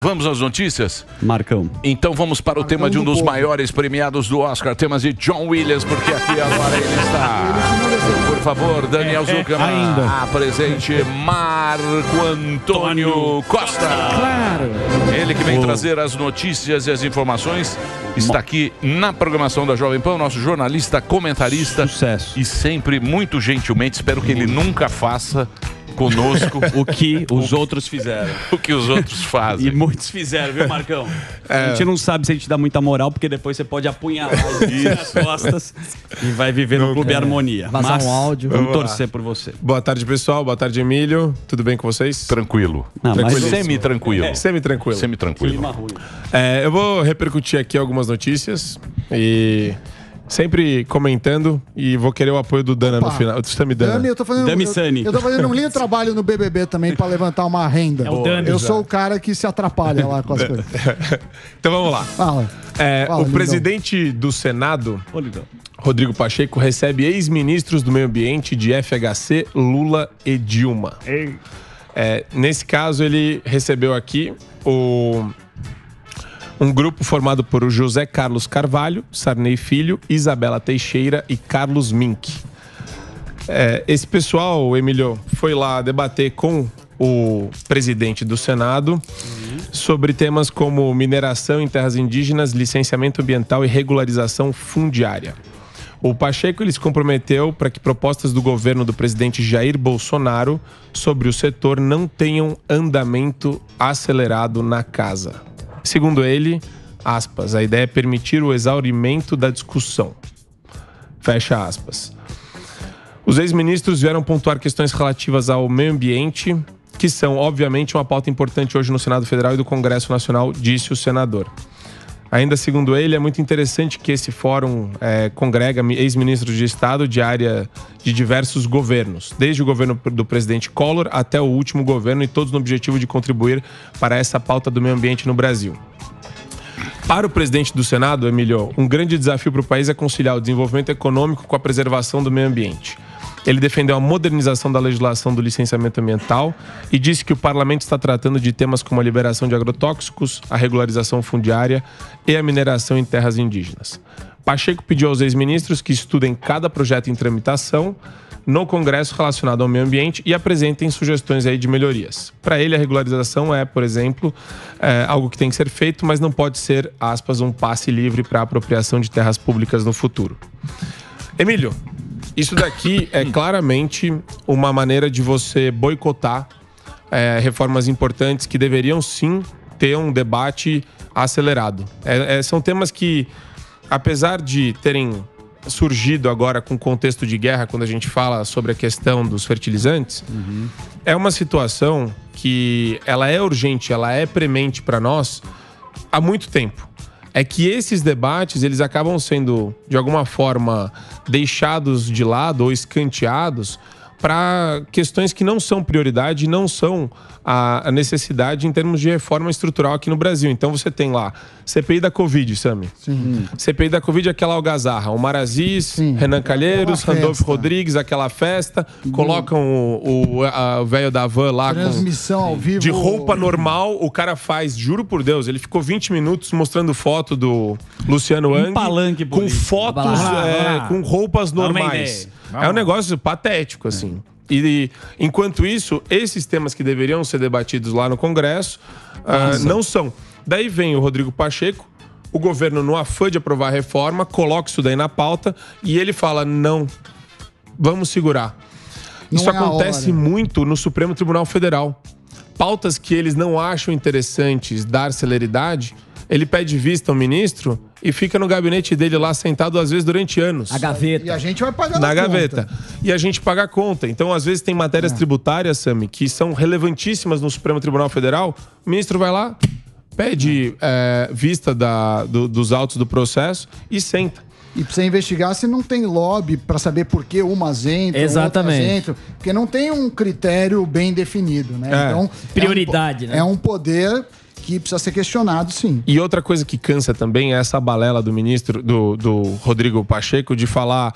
Vamos às notícias? Marcão. Então vamos para o tema de um dos maiores premiados do Oscar, temas de John Williams, porque aqui agora ele está. Por favor, Daniel Zuckerman, apresente Marco Antônio Costa. Claro. Ele que vem trazer as notícias e as informações. Está aqui na programação da Jovem Pan, nosso jornalista, comentarista. Sucesso. E sempre, muito gentilmente, espero que ele nunca faça conosco o que os outros fizeram. O que os outros fazem. E muitos fizeram, viu, Marcão? A gente não sabe se a gente dá muita moral, porque depois você pode apunhalar nas costas e vai viver no Clube Harmonia. Vazar um áudio. Vamos torcer por você. Boa tarde, pessoal. Boa tarde, Emílio. Tudo bem com vocês? Tranquilo. Mas Semi-tranquilo. Semi-tranquilo. Semi-tranquilo. clima ruim. Eu vou repercutir aqui algumas notícias e sempre comentando, e vou querer o apoio do Dana no final. Dami, eu tô fazendo um lindo trabalho no BBB também para levantar uma renda. Eu sou o cara que se atrapalha lá com as coisas. Então vamos lá. Fala, o presidente do Senado, Rodrigo Pacheco, recebe ex-ministros do meio ambiente de FHC, Lula e Dilma. Nesse caso, ele recebeu aqui um grupo formado por José Carlos Carvalho, Sarney Filho, Isabela Teixeira e Carlos Mink. Esse pessoal, Emílio, foi lá debater com o presidente do Senado sobre temas como mineração em terras indígenas, licenciamento ambiental e regularização fundiária. O Pacheco ele se comprometeu para que propostas do governo do presidente Jair Bolsonaro sobre o setor não tenham andamento acelerado na casa. Segundo ele, aspas, a ideia é permitir o exaurimento da discussão. Fecha aspas. Os ex-ministros vieram pontuar questões relativas ao meio ambiente, que são, obviamente, uma pauta importante hoje no Senado Federal e do Congresso Nacional, disse o senador. Ainda segundo ele, é muito interessante que esse fórum congrega ex-ministros de Estado de área de diversos governos, desde o governo do presidente Collor até o último governo, e todos no objetivo de contribuir para essa pauta do meio ambiente no Brasil. Para o presidente do Senado, Emílio, um grande desafio para o país é conciliar o desenvolvimento econômico com a preservação do meio ambiente. Ele defendeu a modernização da legislação do licenciamento ambiental e disse que o parlamento está tratando de temas como a liberação de agrotóxicos, a regularização fundiária e a mineração em terras indígenas. Pacheco pediu aos ex-ministros que estudem cada projeto em tramitação no Congresso relacionado ao meio ambiente e apresentem sugestões aí de melhorias. Para ele, a regularização por exemplo, algo que tem que ser feito, mas não pode ser, aspas, um passe livre para a apropriação de terras públicas no futuro. Emílio, isso daqui é claramente uma maneira de você boicotar reformas importantes que deveriam sim ter um debate acelerado. São temas que, apesar de terem surgido agora com contexto de guerra, quando a gente fala sobre a questão dos fertilizantes, é uma situação que ela é urgente, ela é premente para nós há muito tempo. É que esses debates, eles acabam sendo, de alguma forma, deixados de lado ou escanteados para questões que não são prioridade, não são a necessidade em termos de reforma estrutural aqui no Brasil. Então você tem lá CPI da Covid, Sami. Sim. CPI da Covid, aquela algazarra. O Aziz, Renan Calheiros, Randolfo Rodrigues, aquela festa. Colocam o velho da van lá transmissão ao vivo. De roupa normal. O cara faz, juro por Deus, ele ficou 20 minutos mostrando foto do Luciano Hang. Palanque com fotos, com roupas normais. É um negócio patético, assim. E, enquanto isso, esses temas que deveriam ser debatidos lá no Congresso não são. Daí vem o Rodrigo Pacheco, o governo, no afã de aprovar a reforma, coloca isso daí na pauta e ele fala, não, vamos segurar. Isso acontece muito no Supremo Tribunal Federal. Pautas que eles não acham interessantes dar celeridade, ele pede vista ao ministro e fica no gabinete dele lá sentado, às vezes, durante anos. A gaveta. E a gente vai pagar na gaveta. E a gente paga a conta. Então, às vezes, tem matérias tributárias, Sami, que são relevantíssimas no Supremo Tribunal Federal. O ministro vai lá, pede vista dos autos do processo e senta. E precisa investigar se não tem lobby para saber por que umas entram, exatamente, outras entram. Porque não tem um critério bem definido, né? Então, prioridade, né? É um poder que precisa ser questionado, sim. E outra coisa que cansa também é essa balela do ministro, do Rodrigo Pacheco, de falar...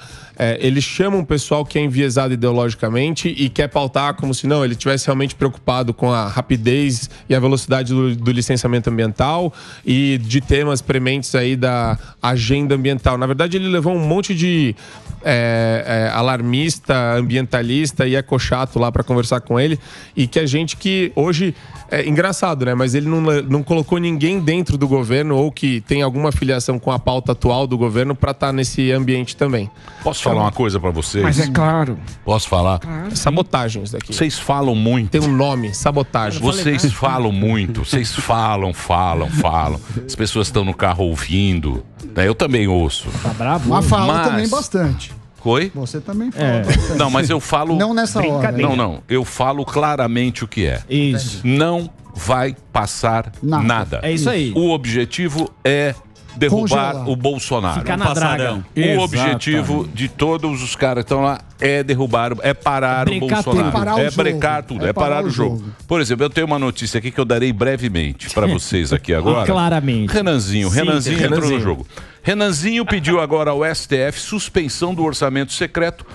eles chamam o pessoal que é enviesado ideologicamente e quer pautar como se não, ele estivesse realmente preocupado com a rapidez e a velocidade do licenciamento ambiental e de temas prementes aí da agenda ambiental. Na verdade, ele levou um monte de alarmista, ambientalista e ecochato lá para conversar com ele, e que a gente que hoje... É engraçado, né? Mas ele não colocou ninguém dentro do governo ou que tem alguma filiação com a pauta atual do governo para estar nesse ambiente também. Posso falar uma coisa para vocês? Mas é claro. Posso falar? Claro, sabotagens daqui. Vocês falam muito. Tem um nome, sabotagem. Vocês falam muito. Vocês falam. As pessoas estão no carro ouvindo. Eu também ouço. Tá bravo? Mas fala também bastante. Oi? Você também fala bastante. Não, mas eu falo... Não nessa hora. Não. Eu falo claramente o que é. Isso. Não vai passar nada. É isso aí. O objetivo é derrubar o Bolsonaro. Ficar na draga. O objetivo de todos os caras que estão lá é derrubar, é parar o Bolsonaro. É brecar tudo, é parar o jogo. Por exemplo, eu tenho uma notícia aqui que eu darei brevemente para vocês aqui agora. Claramente. Renanzinho entrou no jogo. Renanzinho pediu agora ao STF suspensão do orçamento secreto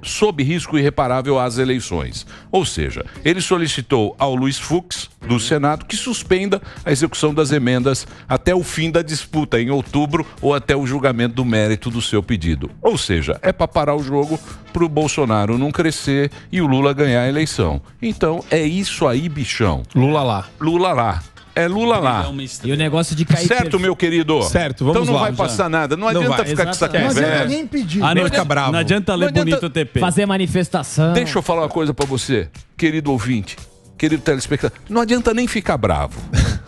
sob risco irreparável às eleições. Ou seja, ele solicitou ao Luiz Fux, do Senado, que suspenda a execução das emendas até o fim da disputa, em outubro, ou até o julgamento do mérito do seu pedido. Ou seja, é para parar o jogo para o Bolsonaro não crescer e o Lula ganhar a eleição. Então, é isso aí, bichão. Lula lá. É Lula lá. E o negócio de cair... Certo, meu querido? Certo, vamos lá. Então não vai passar nada. Não adianta ficar com essa conversa. Não adianta nem pedir. Não fica bravo. Não adianta ler bonito o TP. Fazer manifestação. Deixa eu falar uma coisa pra você, querido ouvinte, querido telespectador. Não adianta nem ficar bravo.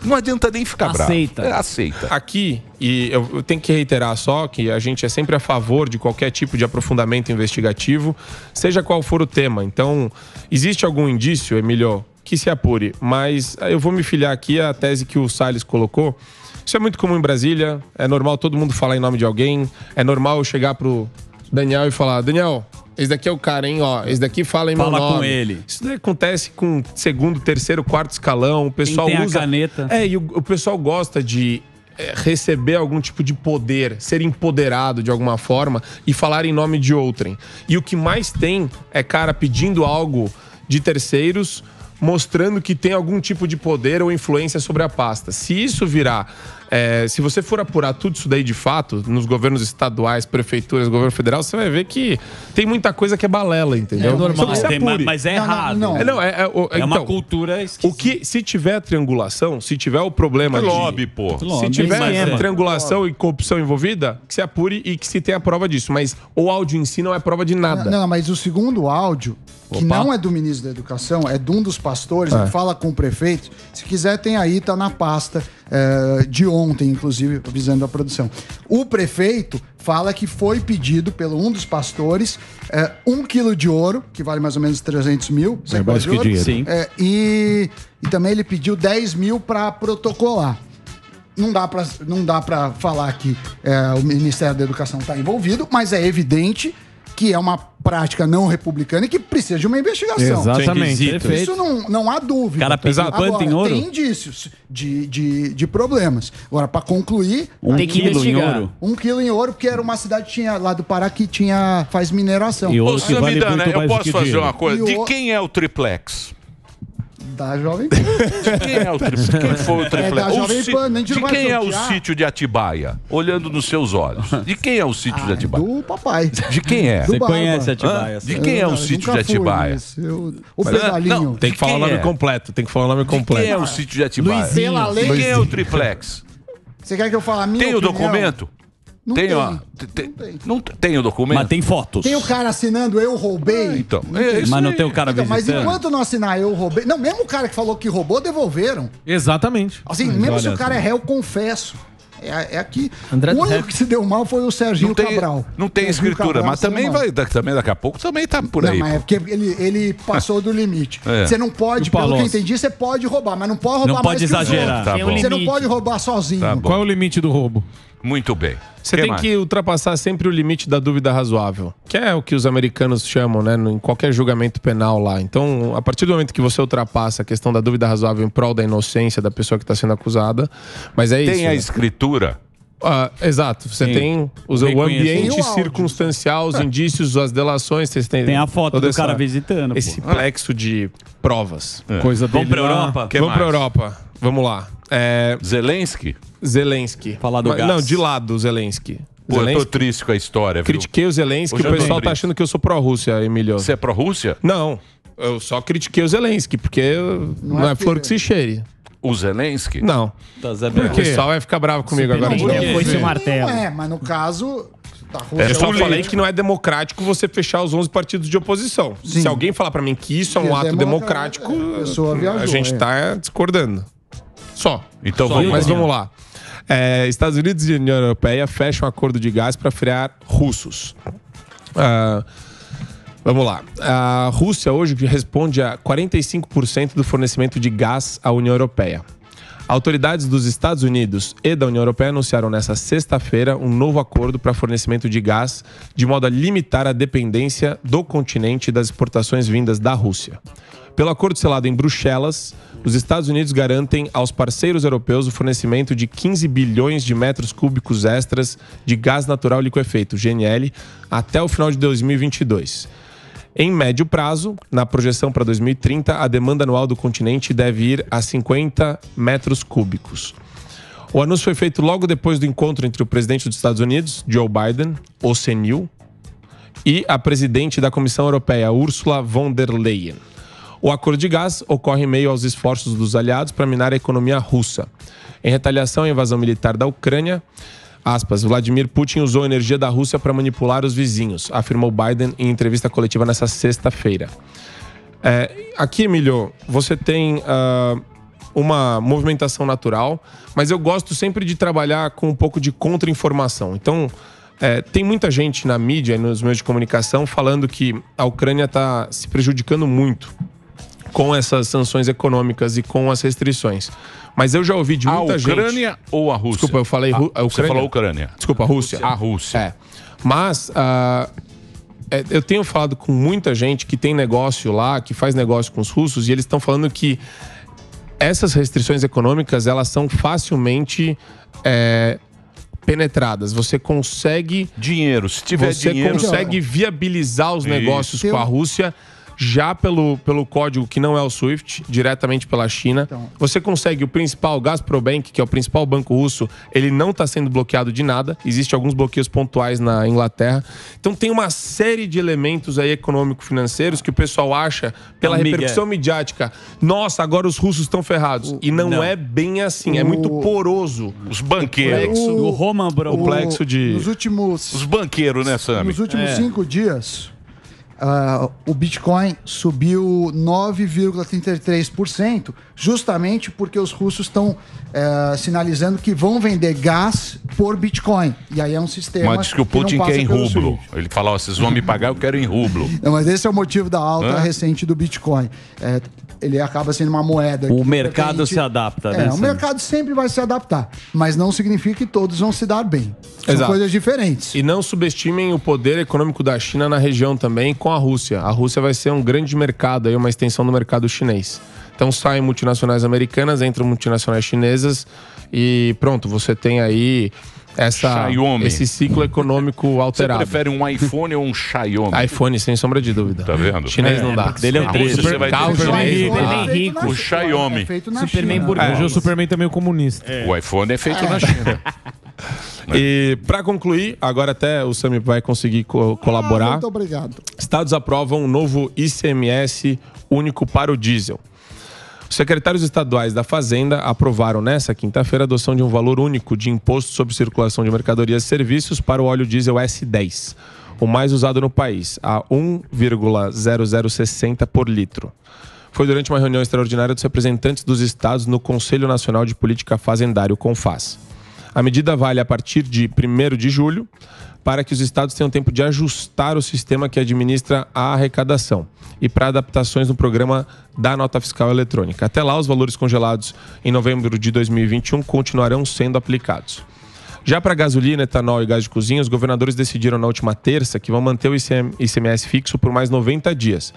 Não adianta nem ficar bravo. Aceita. Aqui, e eu tenho que reiterar só que a gente é sempre a favor de qualquer tipo de aprofundamento investigativo, seja qual for o tema. Então, existe algum indício, Emílio, que se apure, mas eu vou me filiar aqui à tese que o Salles colocou. Isso é muito comum em Brasília, é normal todo mundo falar em nome de alguém, é normal eu chegar pro Daniel e falar: Daniel, esse daqui é o cara, hein, ó, esse daqui fala em meu nome. Fala com ele. Isso daí acontece com segundo, terceiro, quarto escalão, o pessoal Quem tem usa... a caneta. E o pessoal gosta de receber algum tipo de poder, ser empoderado de alguma forma e falar em nome de outrem. E o que mais tem é cara pedindo algo de terceiros, mostrando que tem algum tipo de poder ou influência sobre a pasta. Se isso virar... se você for apurar tudo isso daí de fato, nos governos estaduais, prefeituras, governo federal, você vai ver que tem muita coisa que é balela, entendeu? É normal. Mas é errado. É uma cultura esquisita. Se tiver triangulação, se tiver o problema lobby, pô. Se tiver triangulação e corrupção envolvida, que se apure e que se tenha prova disso. Mas o áudio em si não é prova de nada. Não, mas o segundo áudio, que não é do ministro da Educação, é de um dos pastores, que fala com o prefeito. Se quiser, tem aí, tá na pasta de ontem, inclusive, avisando a produção. O prefeito fala que foi pedido pelo um dos pastores 1 quilo de ouro, que vale mais ou menos 300 mil. É mais que dinheiro. Sim. E também ele pediu 10 mil para protocolar. Não dá para falar que o Ministério da Educação está envolvido, mas é evidente que é uma prática não republicana e que precisa de uma investigação. Exatamente. Isso não há dúvida. Cara, pesa quanto em ouro? Tem indícios de problemas. Agora, para concluir... 1 quilo em ouro? 1 quilo em ouro, porque era uma cidade que tinha, lá do Pará que faz mineração. E ouro que vale muito mais eu posso fazer dinheiro. uma coisa? De quem é o triplex? Da Jovem Pan. De quem é o triplex? Quem foi o triplex? Da Jovem Pan. De quem é o sítio de Atibaia? Olhando nos seus olhos. De quem é o sítio de Atibaia? Do papai. De quem é? Você conhece Atibaia? De quem é o sítio de Atibaia? O pedalinho. Não, tem que falar o nome completo. Tem que falar o nome completo. De quem é o sítio de Atibaia? De quem é o triplex? Você quer que eu fale a minha Tem o opinião? documento? Não Não tem o documento? Mas tem fotos. Tem o cara assinando eu roubei. Então, mas não tem o cara Mas visitando. enquanto não assinar eu roubei... Não, mesmo o cara que falou que roubou, devolveram. Exatamente. Assim, mesmo se o cara é réu, confesso. É aqui. O único que se deu mal foi o Serginho Cabral. Não tem escritura, mas também daqui a pouco também tá por aí. Não, mas é porque ele passou do limite. Você não pode, pelo que eu entendi, você pode roubar, mas não pode roubar não pode mais exagerar. Que os outros. Você não pode roubar sozinho. Qual é o limite do roubo? Muito bem. Você tem que ultrapassar sempre o limite da dúvida razoável, que é o que os americanos chamam, né, em qualquer julgamento penal lá. Então, a partir do momento que você ultrapassa a questão da dúvida razoável em prol da inocência da pessoa que está sendo acusada, mas é isso. Tem a escritura. Exato, você tem o ambiente circunstancial, os indícios, as delações. Tem a foto do cara visitando. Esse plexo de provas. Coisa dele. Vamos pra Europa? Vamos pra Europa. Vamos lá. Zelensky? Falar do gás. Não, de lado do Zelensky. Pô, eu tô triste com a história, viu? Critiquei o Zelensky, o pessoal tá achando que eu sou pró-Rússia, Emílio. Você é pró-Rússia? Não, eu só critiquei o Zelensky, porque não é flor que se cheire. O Zelensky? Não. O pessoal vai ficar bravo comigo agora. Foi esse martelo. Não mas no caso... Eu só falei que não é democrático você fechar os 11 partidos de oposição. Sim. Se alguém falar pra mim que isso é um ato democrático, a gente tá discordando. Só. Então Mas vamos lá. Estados Unidos e União Europeia fecham um acordo de gás para frear russos. Vamos lá. A Rússia hoje responde a 45% do fornecimento de gás à União Europeia. Autoridades dos Estados Unidos e da União Europeia anunciaram nesta sexta-feira um novo acordo para fornecimento de gás, de modo a limitar a dependência do continente das exportações vindas da Rússia. Pelo acordo selado em Bruxelas, os Estados Unidos garantem aos parceiros europeus o fornecimento de 15 bilhões de metros cúbicos extras de gás natural liquefeito, GNL, até o final de 2022. Em médio prazo, na projeção para 2030, a demanda anual do continente deve ir a 50 metros cúbicos. O anúncio foi feito logo depois do encontro entre o presidente dos Estados Unidos, Joe Biden, o senil, e a presidente da Comissão Europeia, Ursula von der Leyen. O acordo de gás ocorre em meio aos esforços dos aliados para minar a economia russa. Em retaliação à invasão militar da Ucrânia, Vladimir Putin usou a energia da Rússia para manipular os vizinhos, afirmou Biden em entrevista coletiva nesta sexta-feira. Aqui, Emílio, você tem uma movimentação natural, mas eu gosto sempre de trabalhar com um pouco de contra-informação. Então, tem muita gente na mídia e nos meios de comunicação falando que a Ucrânia está se prejudicando muito com essas sanções econômicas e com as restrições. Mas eu já ouvi de muita gente... A Ucrânia ou a Rússia? Desculpa, eu falei... Você falou Ucrânia. Desculpa, a Rússia. A Rússia. Mas eu tenho falado com muita gente que tem negócio lá, que faz negócio com os russos, e eles estão falando que essas restrições econômicas, elas são facilmente penetradas. Você consegue... Dinheiro. Se tiver dinheiro... Você consegue viabilizar os negócios com a Rússia... Já pelo código que não é o SWIFT, diretamente pela China. Então, você consegue o principal, Gazprobank, que é o principal banco russo, ele não está sendo bloqueado de nada. Existem alguns bloqueios pontuais na Inglaterra. Então tem uma série de elementos aí econômico-financeiros que o pessoal acha, pela repercussão midiática, nossa, agora os russos estão ferrados. E não é bem assim, é muito poroso. Os banqueiros. O Roman complexo de... Nos últimos... Os banqueiros, né, Sami? Nos últimos 5 dias... o Bitcoin subiu 9,33%, justamente porque os russos estão sinalizando que vão vender gás por Bitcoin. E aí é um sistema. Mas diz que o Putin quer em rublo. Ele fala: vocês vão me pagar, eu quero em rublo. Não, mas esse é o motivo da alta recente do Bitcoin. Ele acaba sendo uma moeda. O mercado se adapta, né? O mercado sempre vai se adaptar, mas não significa que todos vão se dar bem. São coisas diferentes. E não subestimem o poder econômico da China na região também com a Rússia. A Rússia vai ser um grande mercado, aí, uma extensão do mercado chinês. Então saem multinacionais americanas, entram multinacionais chinesas e pronto, você tem aí esse ciclo econômico alterado. Você prefere um iPhone ou um Xiaomi? iPhone, sem sombra de dúvida. Tá vendo? Chinês não dá. Dele é o 13. Carro chinês. O Xiaomi. Superman burguês. O Superman também é comunista. O iPhone é feito na China. E para concluir, agora até o Sami vai conseguir colaborar. Muito obrigado. Estados aprovam um novo ICMS único para o diesel. Os secretários estaduais da Fazenda aprovaram nesta quinta-feira a adoção de um valor único de imposto sobre circulação de mercadorias e serviços para o óleo diesel S10, o mais usado no país, a 1,0060 por litro. Foi durante uma reunião extraordinária dos representantes dos estados no Conselho Nacional de Política Fazendária, o CONFAS. A medida vale a partir de 1º de julho, para que os estados tenham tempo de ajustar o sistema que administra a arrecadação e para adaptações no programa da nota fiscal eletrônica. Até lá, os valores congelados em novembro de 2021 continuarão sendo aplicados. Já para gasolina, etanol e gás de cozinha, os governadores decidiram na última terça que vão manter o ICMS fixo por mais 90 dias.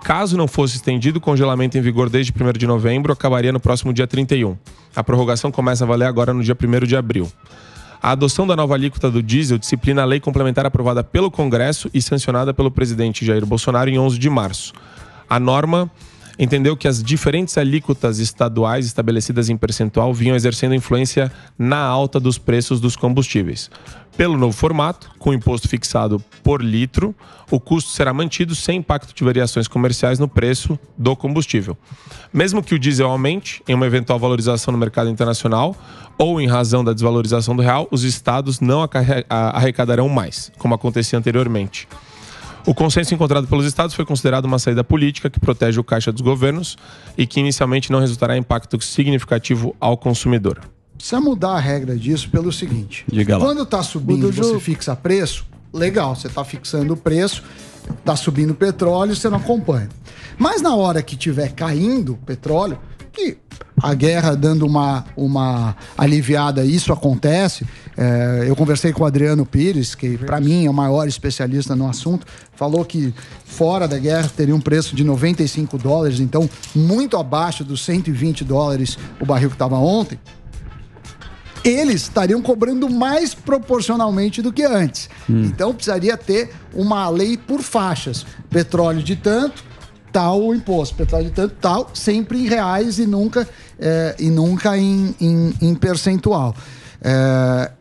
Caso não fosse estendido, o congelamento em vigor desde 1º de novembro acabaria no próximo dia 31. A prorrogação começa a valer agora no dia 1º de abril. A adoção da nova alíquota do diesel disciplina a lei complementar aprovada pelo Congresso e sancionada pelo presidente Jair Bolsonaro em 11 de março. A norma entendeu que as diferentes alíquotas estaduais estabelecidas em percentual vinham exercendo influência na alta dos preços dos combustíveis. Pelo novo formato, com o imposto fixado por litro, o custo será mantido sem impacto de variações comerciais no preço do combustível. Mesmo que o diesel aumente em uma eventual valorização no mercado internacional ou em razão da desvalorização do real, os estados não arrecadarão mais, como acontecia anteriormente. O consenso encontrado pelos estados foi considerado uma saída política que protege o caixa dos governos e que inicialmente não resultará em impacto significativo ao consumidor. Precisa mudar a regra disso pelo seguinte. Diga lá. Quando está subindo, você fixa preço, legal, você está fixando o preço, está subindo o petróleo, você não acompanha. Mas na hora que estiver caindo o petróleo, que a guerra dando uma aliviada, isso acontece. Eu conversei com o Adriano Pires, que para mim é o maior especialista no assunto, falou que fora da guerra teria um preço de $95, então muito abaixo dos $120 o barril que estava ontem. Eles estariam cobrando mais proporcionalmente do que antes. Então precisaria ter uma lei por faixas. Petróleo de tanto, tal o imposto. Petróleo de tanto, tal, sempre em reais e nunca em percentual.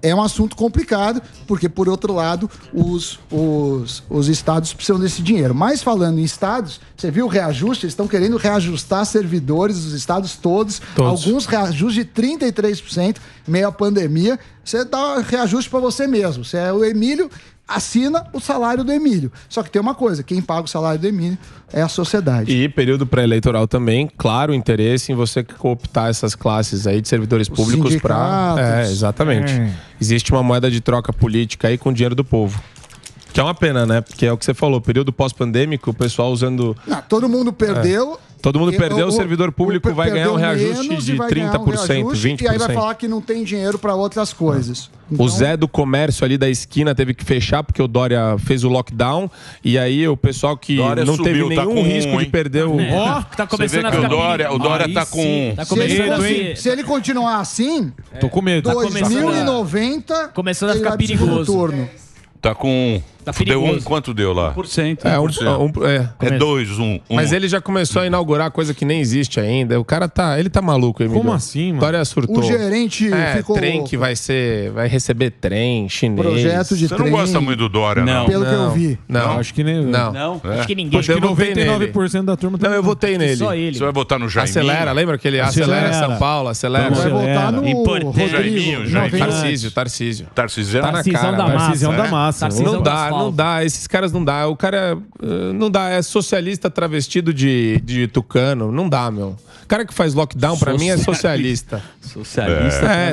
É um assunto complicado, porque, por outro lado, os estados precisam desse dinheiro. Mas, falando em estados, você viu o reajuste? Eles estão querendo reajustar servidores dos estados todos. Alguns reajustes de 33%, meio à pandemia. Você dá reajuste para você mesmo. Você é o Emílio, assina o salário do Emílio. Só que tem uma coisa, quem paga o salário do Emílio é a sociedade. E período pré-eleitoral também, claro, o interesse em você cooptar essas classes aí de servidores públicos para... exatamente. Existe uma moeda de troca política aí com o dinheiro do povo. Que é uma pena, né? Porque é o que você falou, período pós-pandêmico, o pessoal usando... Não, todo mundo perdeu... Todo mundo perdeu, o servidor público vai ganhar um reajuste de 30%, 20%. E aí vai falar que não tem dinheiro para outras coisas. Então... O Zé do comércio ali da esquina teve que fechar porque o Dória fez o lockdown. E aí o pessoal que Dória não subiu, teve nenhum risco de perder o... Tá começando a ficar... O Dória tá com... Tá começando se ele continuar assim... Tô com medo. 2090... Começando a ficar perigoso. Turno. Tá com... Deu quanto deu lá? 1%. É 2, 1. Mas ele já começou a inaugurar coisa que nem existe ainda. O cara tá maluco, Emílio. Como assim, mano? Dória surtou. O gerente ficou... trem que vai receber trem chinês. Projeto de trem. Você não gosta muito do Dória, não? Pelo que eu vi. Não, acho que nem... Não, acho que ninguém. Acho que 99% da turma... Não, eu votei nele. Só ele. Você vai votar no Jaiminho? Acelera, lembra que ele acelera São Paulo, acelera. Vai votar no Rodrigo. Tarcísio. Tarcísio tá na Tarcisão cara. Tarcisão da massa. Não dá. Esses caras não dá. O cara não dá. É socialista travestido de tucano. Não dá, meu. O cara que faz lockdown, pra mim, é socialista.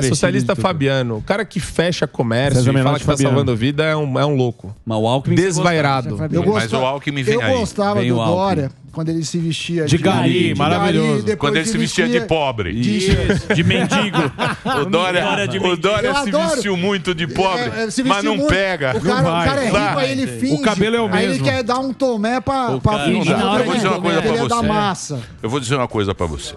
Socialista Fabiano. O cara que fecha comércio e fala que tá salvando vida é um louco. Mas o Alckmin desvairado. Mas o Alckmin vem aí. Eu gostava do Dória quando ele se vestia de gari, maravilhoso. Quando ele se vestia de pobre. De mendigo. O Dória se vestiu muito de pobre, mas não pega. O cara é rico, aí ele finge. O cabelo é o mesmo. Aí ele quer dar um tomé pra fingir. Eu vou dizer uma coisa pra ele é da você. massa. Eu vou dizer uma coisa pra você.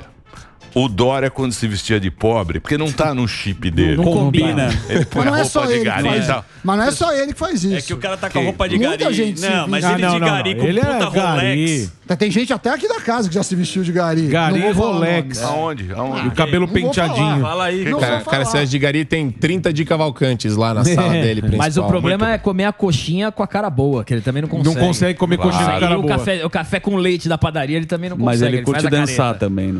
O Dória, quando se vestia de pobre, porque não tá no chip dele. Não combina. Ele põe a roupa de gari e tal. Mas não é só ele que faz isso. É que o cara tá com a roupa de gari. Muita gente não, mas ele de gari com ele puta Rolex. Tem gente até aqui da casa que já se vestiu de gari. Gari e Rolex. Aonde? E o cabelo penteadinho. Fala aí. Cara, se é de gari, tem 30 de Cavalcantes lá na sala dele principal. Mas o problema é comer a coxinha com a cara boa, que ele também não consegue. Não consegue comer coxinha com a cara boa. O café com leite da padaria ele também não consegue. Mas ele curte dançar também.